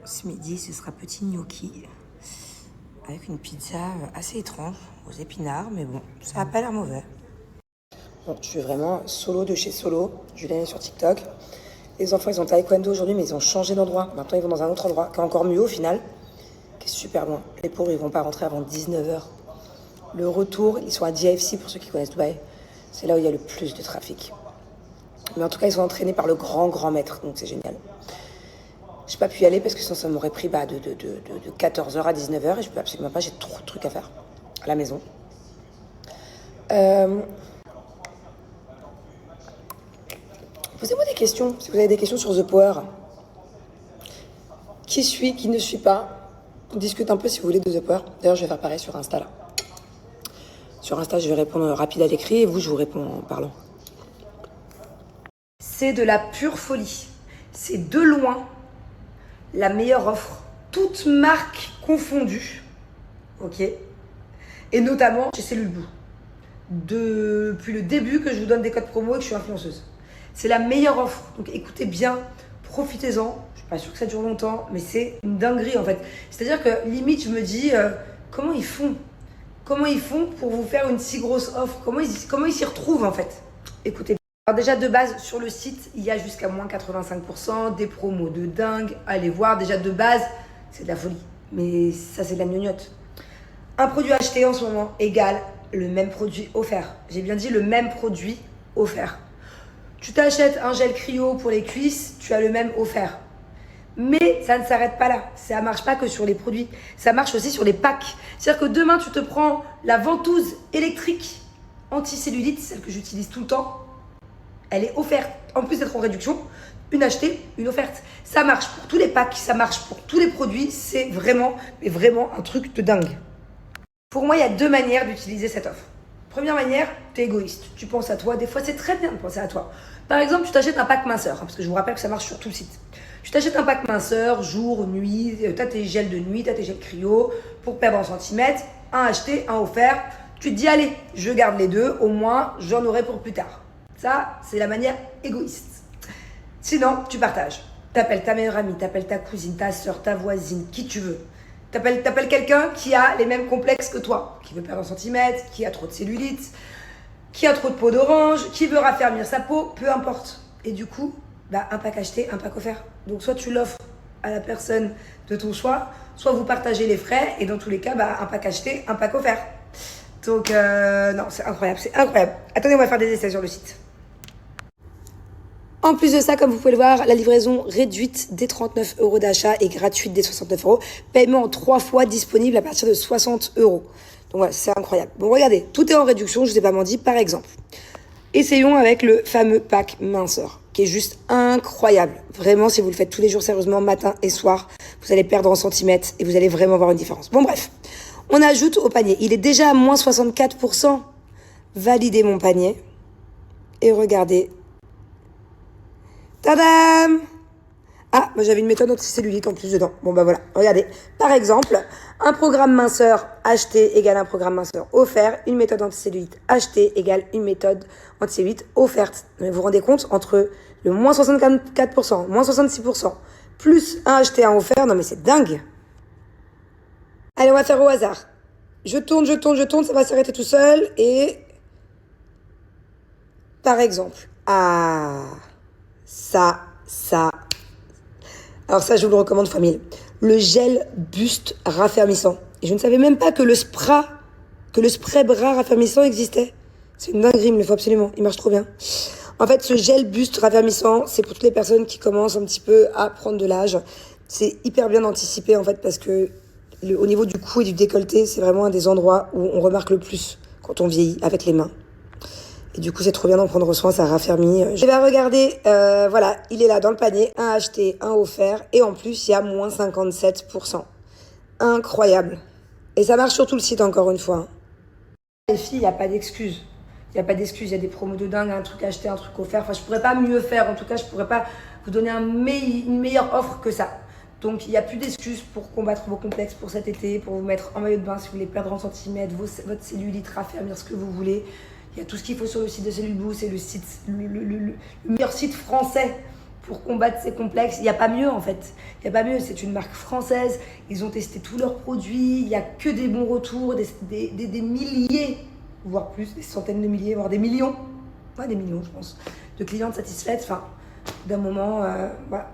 Ce midi, ce sera petit gnocchi avec une pizza assez étrange aux épinards, mais bon, ça n'a pas l'air mauvais. Bon, je suis vraiment solo de chez solo. Julien est sur TikTok. Les enfants, ils ont taekwondo aujourd'hui, mais ils ont changé d'endroit. Maintenant, ils vont dans un autre endroit, qui est encore mieux au final, qui est super loin. Les pauvres, ils vont pas rentrer avant 19h. Le retour, ils sont à DFC, pour ceux qui connaissent Dubaï. C'est là où il y a le plus de trafic. Mais en tout cas, ils sont entraînés par le grand maître, donc c'est génial. Je n'ai pas pu y aller parce que sinon ça m'aurait pris de 14h à 19h et je peux absolument pas, j'ai trop de trucs à faire à la maison. Posez-moi des questions, si vous avez des questions sur The Power. Qui suis, qui ne suis pas. On discute un peu si vous voulez de The Power. D'ailleurs, je vais faire pareil sur Insta là. Sur Insta, je vais répondre rapide à l'écrit et vous, je vous réponds en parlant. C'est de la pure folie. C'est de loin la meilleure offre, toutes marques confondues, ok, et notamment chez Cellule Boo. Depuis le début que je vous donne des codes promo et que je suis influenceuse. C'est la meilleure offre, donc écoutez bien, profitez-en. Je suis pas sûre que ça dure longtemps, mais c'est une dinguerie en fait. C'est-à-dire que limite je me dis, comment ils font pour vous faire une si grosse offre, comment ils s'y retrouvent en fait. Écoutez. Alors déjà de base sur le site il y a jusqu'à moins 85%, des promos de dingue, allez voir, déjà de base c'est de la folie, mais ça c'est de la gnognotte. Un produit acheté en ce moment égale le même produit offert, j'ai bien dit le même produit offert. Tu t'achètes un gel cryo pour les cuisses, tu as le même offert. Mais ça ne s'arrête pas là, ça marche pas que sur les produits, ça marche aussi sur les packs. C'est-à-dire que demain tu te prends la ventouse électrique anti-cellulite, celle que j'utilise tout le temps. Elle est offerte, en plus d'être en réduction, une achetée, une offerte. Ça marche pour tous les packs, ça marche pour tous les produits, c'est vraiment, mais vraiment un truc de dingue. Pour moi, il y a deux manières d'utiliser cette offre. Première manière, tu es égoïste, tu penses à toi, des fois c'est très bien de penser à toi. Par exemple, tu t'achètes un pack minceur, parce que je vous rappelle que ça marche sur tout le site. Tu t'achètes un pack minceur, jour, nuit, tu as tes gels de nuit, tu as tes gels cryo, pour perdre en centimètres, un acheté, un offert. Tu te dis, allez, je garde les deux, au moins j'en aurai pour plus tard. Ça, c'est la manière égoïste. Sinon, tu partages. T'appelles ta meilleure amie, t'appelles ta cousine, ta soeur, ta voisine, qui tu veux. T'appelles quelqu'un qui a les mêmes complexes que toi, qui veut perdre un centimètre, qui a trop de cellulite, qui a trop de peau d'orange, qui veut raffermir sa peau, peu importe. Et du coup, un pack acheté, un pack offert. Donc soit tu l'offres à la personne de ton choix, soit vous partagez les frais, et dans tous les cas, un pack acheté, un pack offert. Donc non, c'est incroyable, c'est incroyable. Attendez, on va faire des essais sur le site. En plus de ça, comme vous pouvez le voir, la livraison réduite des 39 € d'achat et gratuite des 69 €. Paiement en 3 fois disponible à partir de 60 €. Donc voilà, c'est incroyable. Bon, regardez, tout est en réduction, je vous ai pas menti, par exemple. Essayons avec le fameux pack minceur, qui est juste incroyable. Vraiment, si vous le faites tous les jours sérieusement, matin et soir, vous allez perdre en centimètres et vous allez vraiment voir une différence. Bon, bref, on ajoute au panier. Il est déjà à moins 64%. Validez mon panier. Et regardez. Tadam! Ah, moi j'avais une méthode anticellulite en plus dedans. Bon voilà, regardez. Par exemple, un programme minceur acheté égale un programme minceur offert. Une méthode anticellulite achetée égale une méthode anticellulite offerte. Mais vous vous rendez compte, entre le moins 64%, moins 66%, plus un acheté, un offert, non mais c'est dingue. Allez, on va faire au hasard. Je tourne, ça va s'arrêter tout seul et... Par exemple, ça. Alors ça, je vous le recommande fois 1000. Le gel buste raffermissant. Et je ne savais même pas que le spray bras raffermissant existait. C'est une dinguerie, il me le faut absolument. Il marche trop bien. En fait, ce gel buste raffermissant, c'est pour toutes les personnes qui commencent un petit peu à prendre de l'âge. C'est hyper bien d'anticiper, en fait, parce que au niveau du cou et du décolleté, c'est vraiment un des endroits où on remarque le plus quand on vieillit avec les mains. Et du coup, c'est trop bien d'en prendre soin, ça raffermit. Je vais regarder, voilà, il est là dans le panier, un acheté, un offert, et en plus, il y a moins 57%. Incroyable. Et ça marche sur tout le site, encore une fois. Les filles, il n'y a pas d'excuses. Il n'y a pas d'excuses, il y a des promos de dingue, un truc acheté, un truc offert. Enfin, je pourrais pas mieux faire, en tout cas, je pourrais pas vous donner une meilleure offre que ça. Donc, il n'y a plus d'excuses pour combattre vos complexes pour cet été, pour vous mettre en maillot de bain si vous voulez perdre en centimètres, votre cellulite, raffermir ce que vous voulez. Il y a tout ce qu'il faut sur le site de Cellule Boo, c'est le meilleur site français pour combattre ces complexes. Il n'y a pas mieux en fait. Il n'y a pas mieux. C'est une marque française. Ils ont testé tous leurs produits. Il n'y a que des bons retours, des milliers, voire plus, des centaines de milliers, voire des millions. Ouais, des millions, je pense, de clientes satisfaites. Enfin, d'un moment, voilà.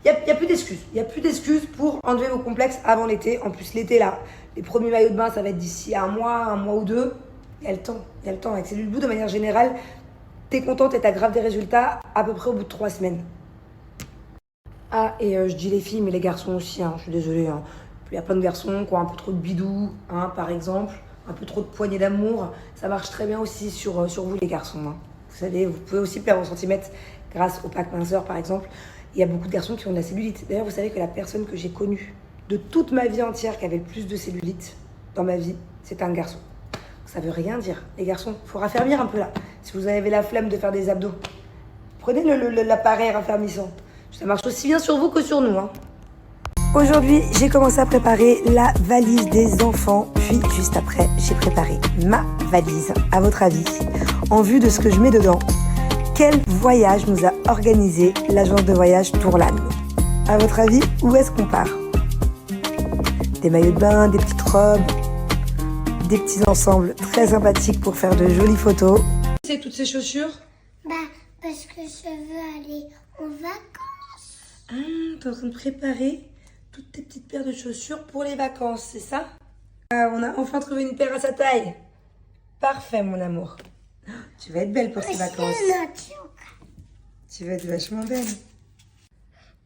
Il n'y a plus d'excuses. Il n'y a plus d'excuses pour enlever vos complexes avant l'été. En plus, l'été, là, les premiers maillots de bain, ça va être d'ici un mois ou deux. Il y a le temps. Il y a le temps. Avec Cellule Blue, de manière générale, t'es contente et t'as grave des résultats à peu près au bout de 3 semaines. Ah, et je dis les filles, mais les garçons aussi, hein, je suis désolée. Hein. Il y a plein de garçons qui ont un peu trop de bidou, hein, par exemple, un peu trop de poignées d'amour. Ça marche très bien aussi sur vous, les garçons. Hein. Vous savez, vous pouvez aussi perdre en centimètres grâce au pack minceur, par exemple. Il y a beaucoup de garçons qui ont de la cellulite. D'ailleurs, vous savez que la personne que j'ai connue de toute ma vie entière qui avait le plus de cellulite dans ma vie, c'était un garçon. Ça veut rien dire. Les garçons, il faut raffermir un peu là. Si vous avez la flemme de faire des abdos, prenez l'appareil raffermissant. Ça marche aussi bien sur vous que sur nous. Hein. Aujourd'hui, j'ai commencé à préparer la valise des enfants. Puis, juste après, j'ai préparé ma valise. À votre avis, en vue de ce que je mets dedans, quel voyage nous a organisé l'agence de voyage Tourlane? À votre avis, où est-ce qu'on part? Des maillots de bain, des petites robes, des petits ensembles très sympathiques pour faire de jolies photos. C'est toutes ces chaussures? Bah, parce que je veux aller en vacances. Ah, t'es en train de préparer toutes tes petites paires de chaussures pour les vacances, c'est ça? Ah, on a enfin trouvé une paire à sa taille. Parfait, mon amour. Tu vas être belle pour ces vacances. Tu vas être vachement belle.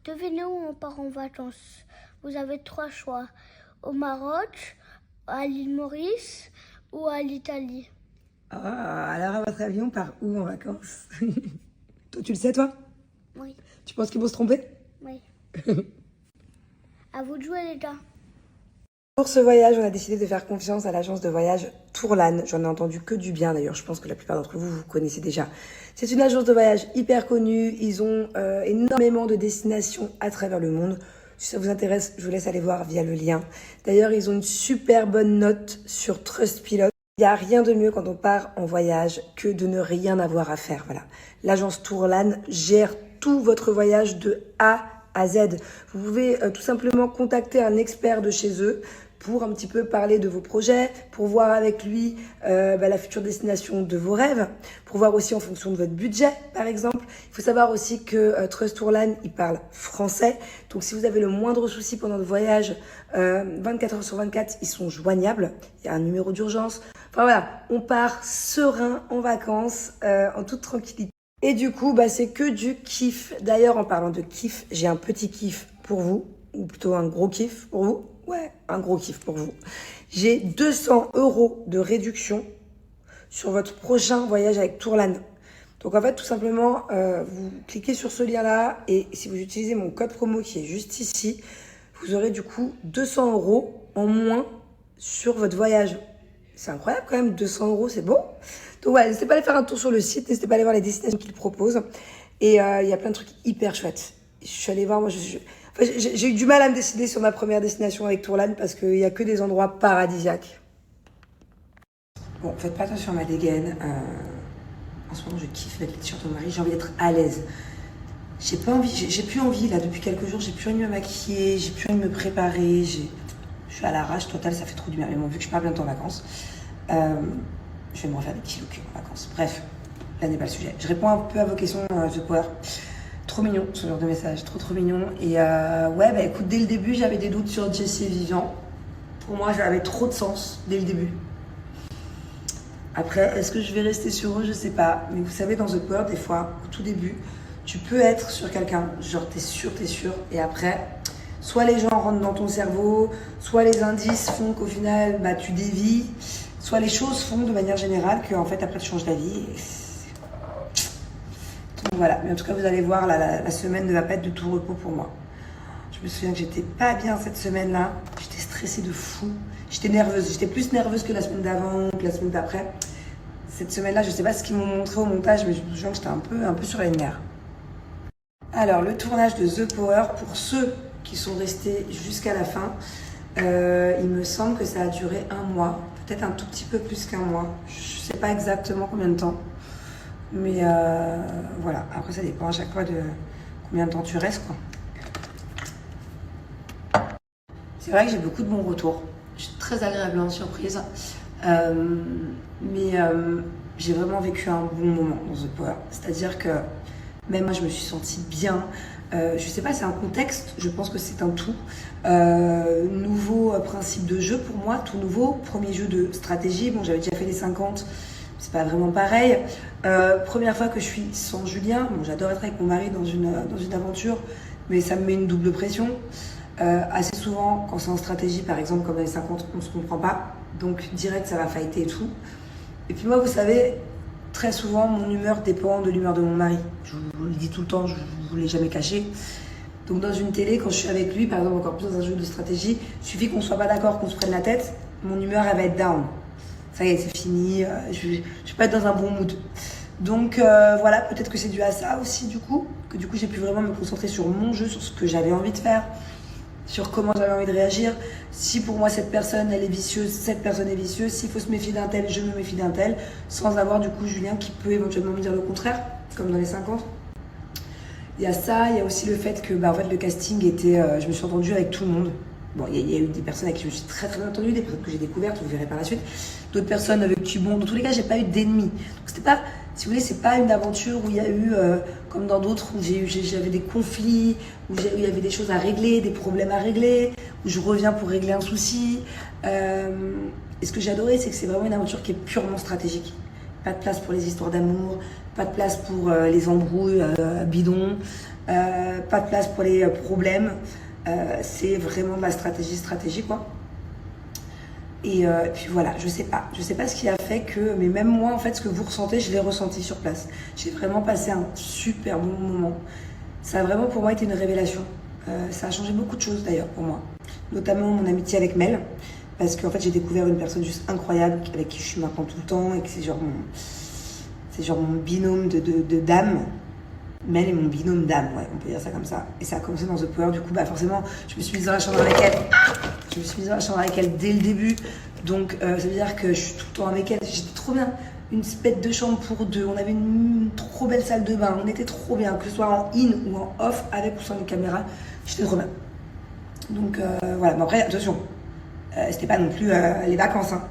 Devinez où on part en vacances. Vous avez 3 choix. Au Maroc, à l'île Maurice ou à l'Italie. Ah, alors à votre avis, on part où en vacances? Toi, tu le sais, toi? Oui. Tu penses qu'ils vont se tromper? Oui. À vous de jouer, les gars. Pour ce voyage, on a décidé de faire confiance à l'agence de voyage Tourlane. J'en ai entendu que du bien d'ailleurs, je pense que la plupart d'entre vous, vous connaissez déjà. C'est une agence de voyage hyper connue, ils ont énormément de destinations à travers le monde. Si ça vous intéresse, je vous laisse aller voir via le lien. D'ailleurs, ils ont une super bonne note sur Trustpilot. Il n'y a rien de mieux quand on part en voyage que de ne rien avoir à faire. Voilà. L'agence Tourlane gère tout votre voyage de A à Z. Vous pouvez tout simplement contacter un expert de chez eux pour un petit peu parler de vos projets, pour voir avec lui la future destination de vos rêves, pour voir aussi en fonction de votre budget, par exemple. Il faut savoir aussi que Trust Tourlane, il parle français. Donc, si vous avez le moindre souci pendant le voyage, 24 heures sur 24, ils sont joignables. Il y a un numéro d'urgence. Enfin, voilà, on part serein en vacances, en toute tranquillité. Et du coup, c'est que du kiff. D'ailleurs, en parlant de kiff, j'ai un petit kiff pour vous, ou plutôt un gros kiff pour vous. Ouais, un gros kiff pour vous. J'ai 200 € de réduction sur votre prochain voyage avec Tourlane. Donc en fait, tout simplement, vous cliquez sur ce lien-là et si vous utilisez mon code promo qui est juste ici, vous aurez du coup 200 € en moins sur votre voyage. C'est incroyable quand même, 200 €, c'est beau. Donc voilà, n'hésitez pas à aller faire un tour sur le site, n'hésitez pas à aller voir les destinations qu'ils proposent. Et il y a plein de trucs hyper chouettes. Je suis allée voir, moi, j'ai eu du mal à me décider sur ma première destination avec Tourlane parce qu'il n'y a que des endroits paradisiaques. Bon, faites pas attention à ma dégaine. En ce moment, je kiffe mettre les t-shirts au mari. J'ai envie d'être à l'aise. J'ai pas envie, j'ai plus envie là depuis quelques jours. J'ai plus envie de me maquiller, j'ai plus envie de me préparer. Je suis à l'arrache totale, ça fait trop du bien. Mais bon, vu que je pars bientôt en vacances, je vais me refaire des petits looks en vacances. Bref, là n'est pas le sujet. Je réponds un peu à vos questions de Power. Trop mignon ce genre de message, trop mignon. Et ouais, écoute, dès le début, j'avais des doutes sur Jessie et Vivian. Pour moi, ça avait trop de sens dès le début. Après, est-ce que je vais rester sur eux? Je sais pas. Mais vous savez, dans The Power, des fois, au tout début, tu peux être sur quelqu'un. Genre, t'es sûr. Et après, soit les gens rentrent dans ton cerveau, soit les indices font qu'au final, tu dévies, soit les choses font de manière générale qu'en fait, après, tu changes d'avis. Donc voilà, mais en tout cas, vous allez voir, la semaine ne va pas être de tout repos pour moi. Je me souviens que j'étais pas bien cette semaine-là. J'étais stressée de fou. J'étais nerveuse. J'étais plus nerveuse que la semaine d'avant, que la semaine d'après. Cette semaine-là, je sais pas ce qu'ils m'ont montré au montage, mais je me souviens que j'étais un peu sur les nerfs. Alors, le tournage de The Power, pour ceux qui sont restés jusqu'à la fin, il me semble que ça a duré 1 mois. Peut-être un tout petit peu plus qu'1 mois. Je sais pas exactement combien de temps. Mais voilà, après ça dépend à chaque fois de combien de temps tu restes, quoi. C'est vrai que j'ai beaucoup de bons retours. Je suis très agréablement surprise. Mais j'ai vraiment vécu un bon moment dans The Power. C'est-à-dire que même moi, je me suis sentie bien. Je sais pas, c'est un contexte, je pense que c'est un tout. Nouveau principe de jeu pour moi, tout nouveau. Premier jeu de stratégie. Bon, j'avais déjà fait les 50, c'est pas vraiment pareil. Première fois que je suis sans Julien. Bon, j'adore être avec mon mari dans une aventure, mais ça me met une double pression. Assez souvent, quand c'est en stratégie, par exemple, comme dans les 50, on se comprend pas. Donc, direct, ça va fighter et tout. Et puis moi, vous savez, très souvent, mon humeur dépend de l'humeur de mon mari. Je vous le dis tout le temps, je ne vous l'ai jamais caché. Donc, dans une télé, quand je suis avec lui, par exemple, encore plus dans un jeu de stratégie, il suffit qu'on soit pas d'accord, qu'on se prenne la tête, mon humeur, elle va être down. Ça y est, c'est fini, je vais pas être dans un bon mood. Donc, voilà, peut-être que c'est dû à ça aussi, du coup, que du coup, j'ai pu vraiment me concentrer sur mon jeu, sur ce que j'avais envie de faire, sur comment j'avais envie de réagir. Si pour moi cette personne elle est vicieuse, cette personne est vicieuse. S'il faut se méfier d'un tel, je me méfie d'un tel, sans avoir du coup Julien qui peut éventuellement me dire le contraire, comme dans les 50. Il y a ça, il y a aussi le fait que en fait, le casting était, je me suis entendue avec tout le monde. Bon, il y a eu des personnes avec qui je me suis très très bien entendue, des personnes que j'ai découvertes, vous verrez par la suite. D'autres personnes avec qui, bon, dans tous les cas, j'ai pas eu d'ennemis. Donc c'était pas, si vous voulez, c'est pas une aventure où il y a eu, comme dans d'autres, où j'avais des conflits, où il y avait des choses à régler, des problèmes à régler, où je reviens pour régler un souci. Et ce que j'ai adoré, c'est que c'est vraiment une aventure qui est purement stratégique. Pas de place pour les histoires d'amour, pas de place pour les embrouilles bidons, pas de place pour les problèmes. C'est vraiment de la stratégie quoi. Et puis voilà, je sais pas ce qui a fait que, mais même moi en fait ce que vous ressentez, je l'ai ressenti sur place. J'ai vraiment passé un super bon moment. Ça a vraiment pour moi été une révélation. Ça a changé beaucoup de choses d'ailleurs pour moi, notamment mon amitié avec Mel, parce qu'en fait j'ai découvert une personne juste incroyable avec qui je suis maintenant tout le temps et que c'est genre mon binôme de d'âme. Mel est mon binôme d'âme, ouais, on peut dire ça comme ça. Et ça a commencé dans The Power, du coup, forcément, je me suis mise dans la chambre avec elle. Je me suis mise dans la chambre avec elle dès le début. Donc, ça veut dire que je suis tout le temps avec elle. J'étais trop bien. Une spette de chambre pour deux. On avait une trop belle salle de bain. On était trop bien, que ce soit en in ou en off, avec ou sans les caméras. J'étais trop bien. Donc, voilà. Mais après, attention, c'était pas non plus les vacances. Hein.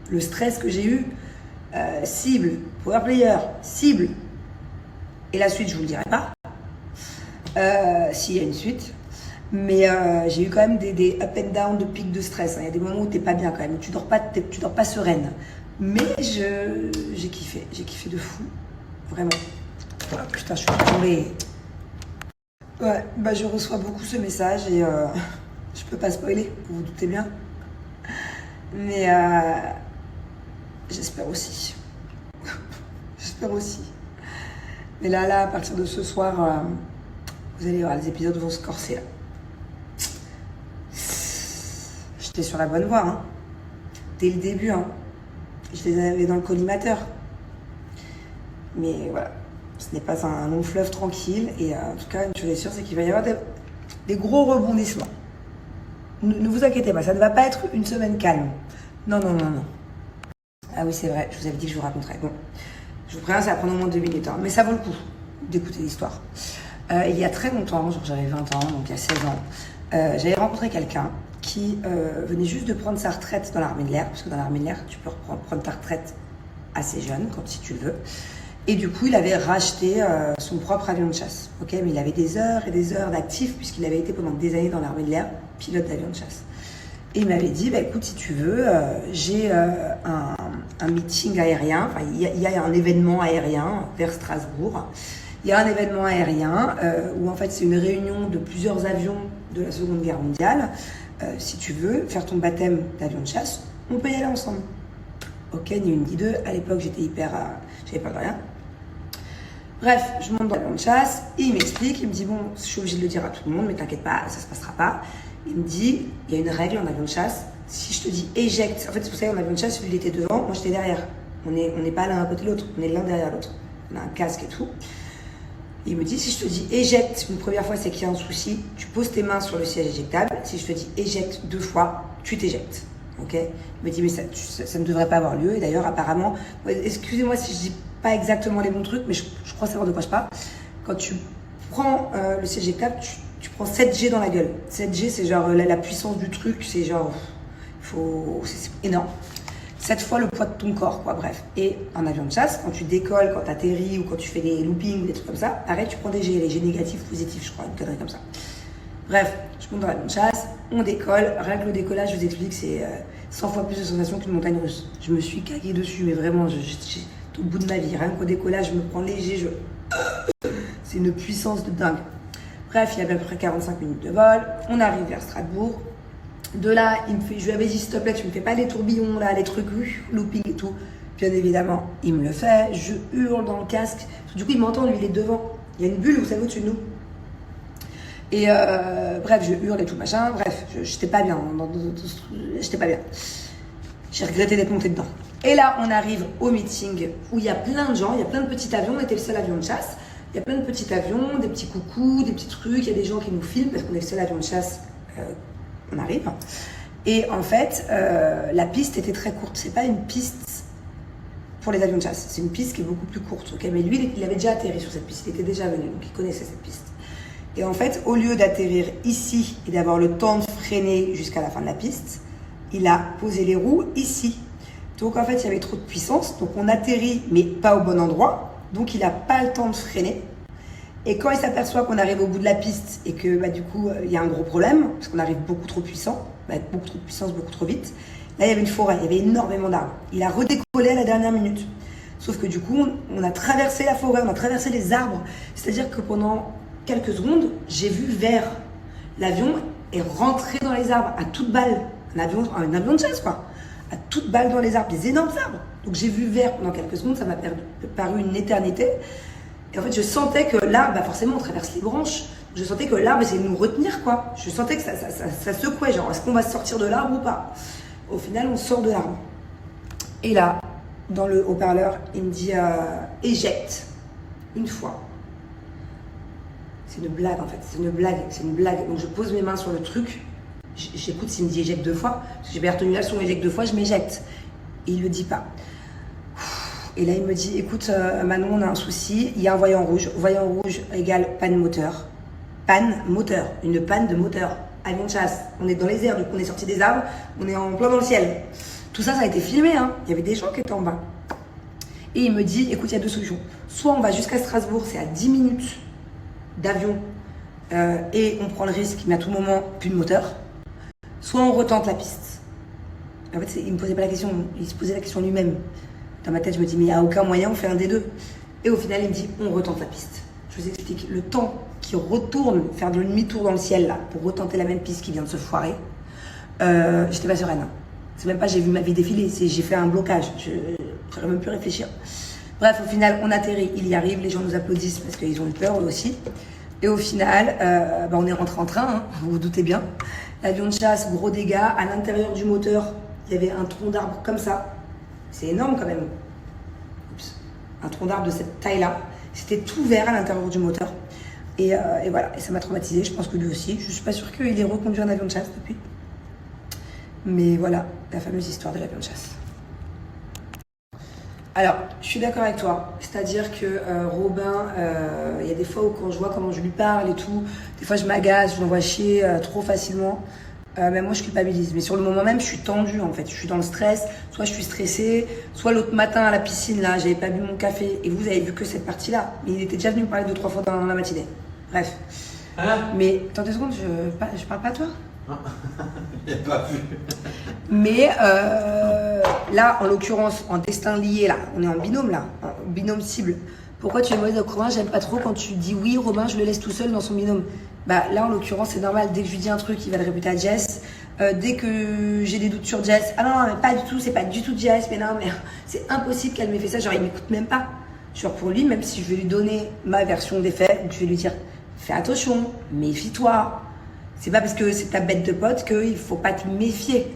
Le stress que j'ai eu, cible, power player, cible. Et la suite, je vous le dirai pas. S'il y a une suite. Mais j'ai eu quand même des up and down de pics de stress. Il y a des moments où t'es pas bien quand même. Tu dors pas sereine. Mais j'ai kiffé. J'ai kiffé de fou. Vraiment. Oh, putain, je suis tombée. Ouais, je reçois beaucoup ce message et je peux pas spoiler, vous vous doutez bien. Mais j'espère aussi. J'espère aussi. Mais là, à partir de ce soir, vous allez voir, les épisodes vont se corser là. J'étais sur la bonne voie, hein. Dès le début, hein. Je les avais dans le collimateur. Mais voilà, ce n'est pas un long fleuve tranquille. Et en tout cas, une chose est sûre, c'est qu'il va y avoir des gros rebondissements. Ne vous inquiétez pas, ça ne va pas être une semaine calme. Non. Ah oui, c'est vrai, je vous avais dit que je vous raconterais. Bon. Je vous préviens, ça va prendre au moins 2 minutes, hein, mais ça vaut le coup d'écouter l'histoire. Il y a très longtemps, genre j'avais 20 ans, donc il y a 16 ans, j'avais rencontré quelqu'un qui venait juste de prendre sa retraite dans l'armée de l'air, parce que dans l'armée de l'air, tu peux prendre ta retraite assez jeune, si tu le veux. Et du coup, il avait racheté son propre avion de chasse. Okay, mais il avait des heures et des heures d'actifs, puisqu'il avait été pendant des années dans l'armée de l'air, pilote d'avion de chasse. Et il m'avait dit, écoute, si tu veux, j'ai un meeting aérien, enfin, il y a un événement aérien vers Strasbourg. Il y a un événement aérien où en fait c'est une réunion de plusieurs avions de la Seconde Guerre mondiale. Si tu veux faire ton baptême d'avion de chasse, on peut y aller ensemble. Ok, ni une ni deux. À l'époque, j'avais peur de rien. Bref, je monte dans l'avion de chasse, et il m'explique, il me dit, bon, je suis obligée de le dire à tout le monde, mais t'inquiète pas, ça se passera pas. Il me dit, il y a une règle en avion de chasse, si je te dis éjecte, en fait, vous savez, en avion de chasse, lui, il était devant, moi, j'étais derrière. On n'est pas l'un à côté de l'autre, on est l'un derrière l'autre. On a un casque et tout. Et il me dit, si je te dis éjecte une première fois, c'est qu'il y a un souci, tu poses tes mains sur le siège éjectable. Si je te dis éjecte 2 fois, tu t'éjectes. Ok? Il me dit, mais ça ne devrait pas avoir lieu. Et d'ailleurs, apparemment, excusez-moi si je dis pas exactement les bons trucs, mais je crois savoir de quoi je parle. Quand tu prends le CG Cap, tu prends 7G dans la gueule. 7G, c'est genre la puissance du truc, c'est genre, c'est énorme. 7 fois le poids de ton corps, quoi, bref. Et en avion de chasse, quand tu décolles, quand tu atterris ou quand tu fais des loopings, des trucs comme ça, pareil, tu prends des G, les G négatifs, positifs, je crois, une connerie comme ça. Bref, je monte dans l'avion de chasse, on décolle, rien que le décollage, je vous explique, c'est 100 fois plus de sensation qu'une montagne russe. Je me suis caguée dessus, mais vraiment, j'étais au bout de ma vie. Rien qu'au décollage, je me prends léger, c'est une puissance de dingue. Bref, il y avait à peu près 45 minutes de vol, on arrive vers Strasbourg. De là, je lui avais dit, s'il te plaît, tu me fais pas les tourbillons, là, les trucs, looping et tout. Bien évidemment, il me le fait. Je hurle dans le casque. Du coup, il m'entend, lui, il est devant. Il y a une bulle, vous savez, au-dessus de nous. Et bref, je hurle et tout, machin. Bref, j'étais pas bien. J'étais pas bien. J'ai regretté d'être montée dedans. Et là, on arrive au meeting où il y a plein de gens, il y a plein de petits avions. On était le seul avion de chasse. Il y a plein de petits avions, des petits coucous, des petits trucs. Il y a des gens qui nous filment parce qu'on est le seul avion de chasse. On arrive. Et en fait, la piste était très courte. C'est pas une piste pour les avions de chasse. C'est une piste qui est beaucoup plus courte. Okay, mais lui, il avait déjà atterri sur cette piste. Il était déjà venu, donc il connaissait cette piste. Et en fait, au lieu d'atterrir ici et d'avoir le temps de freiner jusqu'à la fin de la piste, il a posé les roues ici. Donc en fait, il y avait trop de puissance. Donc on atterrit, mais pas au bon endroit. Donc il n'a pas le temps de freiner. Et quand il s'aperçoit qu'on arrive au bout de la piste et que du coup il y a un gros problème, parce qu'on arrive beaucoup trop puissant, beaucoup trop de puissance, beaucoup trop vite, là il y avait une forêt, il y avait énormément d'arbres. Il a redécollé à la dernière minute. Sauf que du coup, on a traversé la forêt, on a traversé les arbres. C'est-à-dire que pendant quelques secondes, j'ai vu vert. L'avion est rentré dans les arbres à toute balle. Un avion de chasse, quoi. À toute balle dans les arbres, des énormes arbres. Donc j'ai vu vert pendant quelques secondes, ça m'a paru une éternité. Et en fait, je sentais que l'arbre, forcément, on traverse les branches. Je sentais que l'arbre essayait de nous retenir, quoi. Je sentais que ça secouait, genre, est-ce qu'on va sortir de l'arbre ou pas? Au final, on sort de l'arbre. Et là, dans le haut-parleur, il me dit éjecte. Une fois. C'est une blague, en fait. C'est une blague. Donc, je pose mes mains sur le truc. J'écoute s'il me dit éjecte 2 fois. Parce que j'ai bien retenu la leçon, éjecte 2 fois, je m'éjecte. Et il le dit pas. Et là, il me dit, écoute, Manon, on a un souci. Il y a un voyant rouge. Voyant rouge égale panne moteur. Panne moteur. Une panne de moteur. Avion de chasse. On est dans les airs, du coup, on est sorti des arbres. On est en plein dans le ciel. Tout ça, ça a été filmé, hein. Il y avait des gens qui étaient en bas. Et il me dit, écoute, il y a 2 solutions. Soit on va jusqu'à Strasbourg, c'est à 10 minutes d'avion. Et on prend le risque, mais à tout moment, plus de moteur. Soit on retente la piste. En fait, il me posait pas la question. Il se posait la question lui-même. Dans ma tête, je me dis, mais il n'y a aucun moyen, on fait un des deux. Et au final, il me dit, on retente la piste. Je vous explique, le temps qu'il retourne, faire de demi-tour dans le ciel, là, pour retenter la même piste qui vient de se foirer, j'étais pas sereine. C'est même pas, j'ai vu ma vie défiler, j'ai fait un blocage. Je n'aurais même pu réfléchir. Bref, au final, on atterrit, il y arrive, les gens nous applaudissent parce qu'ils ont eu peur, eux aussi. Et au final, on est rentré en train, hein, vous vous doutez bien. L'avion de chasse, gros dégâts. À l'intérieur du moteur, il y avait un tronc d'arbre comme ça. C'est énorme quand même. Oups. Un tronc d'arbre de cette taille-là. C'était tout vert à l'intérieur du moteur. Et voilà. Et ça m'a traumatisée. Je pense que lui aussi. Je suis pas sûre qu'il ait reconduit un avion de chasse depuis. Mais voilà, la fameuse histoire de l'avion de chasse. Alors, je suis d'accord avec toi. C'est-à-dire que Robin, il y a des fois où quand je vois comment je lui parle et tout, des fois je m'agace, je l'envoie chier trop facilement. Mais moi je culpabilise. Mais sur le moment même, je suis tendue en fait. Je suis dans le stress. Soit je suis stressée, soit l'autre matin à la piscine, là, j'avais pas bu mon café. Et vous avez vu que cette partie-là. Mais il était déjà venu me parler 2-3 fois dans la matinée. Bref. Mais attends 2 secondes, je parle pas à toi. Il n'a pas vu. Mais là, en l'occurrence, en destin lié, là, on est en binôme, là, en binôme cible. Pourquoi tu es mauvaise avec Robin? J'aime pas trop quand tu dis oui, Robin, je le laisse tout seul dans son binôme. Bah là, en l'occurrence, c'est normal. Dès que je lui dis un truc, il va le répéter à Jess. Dès que j'ai des doutes sur Jess, ah non, mais pas du tout, c'est pas du tout Jess, mais non, mais c'est impossible qu'elle m'ait fait ça. Genre, il m'écoute même pas. Genre, pour lui, même si je vais lui donner ma version des faits, je vais lui dire, fais attention, méfie-toi. C'est pas parce que c'est ta bête de pote qu'il faut pas te méfier.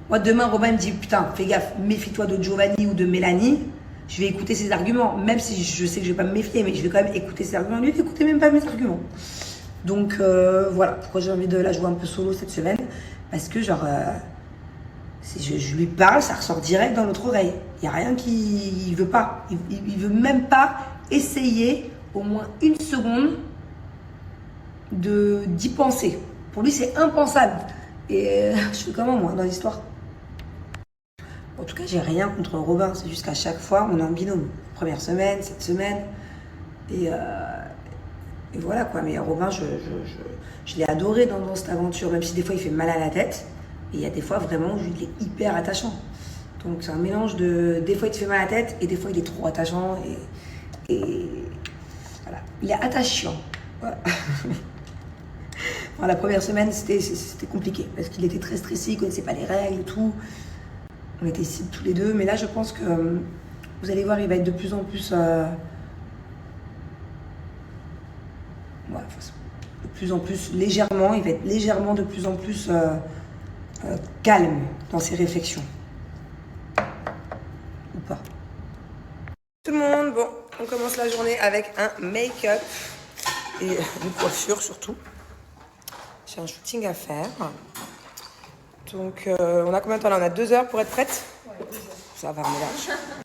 Moi, demain, Robin me dit, putain, fais gaffe, méfie-toi de Giovanni ou de Mélanie. Je vais écouter ses arguments, même si je sais que je vais pas me méfier, mais je vais quand même écouter ses arguments. Lui, il n'écoutait même pas mes arguments. Donc, voilà, pourquoi j'ai envie de la jouer un peu solo cette semaine. Parce que, genre, si je lui parle, ça ressort direct dans l'autre oreille. Il n'y a rien qu'il veut pas. Il veut même pas essayer, au moins 1 seconde, d'y penser. Pour lui, c'est impensable. Et je fais comment, moi, dans l'histoire? En tout cas, j'ai rien contre Robin. C'est juste qu'à chaque fois, on est en binôme. Première semaine, cette semaine. Et voilà, quoi. Mais Robin, je l'ai adoré dans cette aventure. Même si des fois, il fait mal à la tête. Et il y a des fois, vraiment, où il est hyper attachant. Donc, c'est un mélange de... Des fois, il te fait mal à la tête. Et des fois, il est trop attachant. Et voilà. Il est attachant. Voilà. Enfin, la première semaine, c'était compliqué. Parce qu'il était très stressé. Il ne connaissait pas les règles et tout. On était cibles tous les deux, mais là je pense que vous allez voir, il va être de plus en plus de plus en plus légèrement, il va être légèrement de plus en plus calme dans ses réflexions. Ou pas. Tout le monde, bon, on commence la journée avec un make-up et une coiffure surtout. J'ai un shooting à faire. Donc, on a combien de temps là? On a 2 heures pour être prête? Ouais, 2 heures. Ça va, on est large.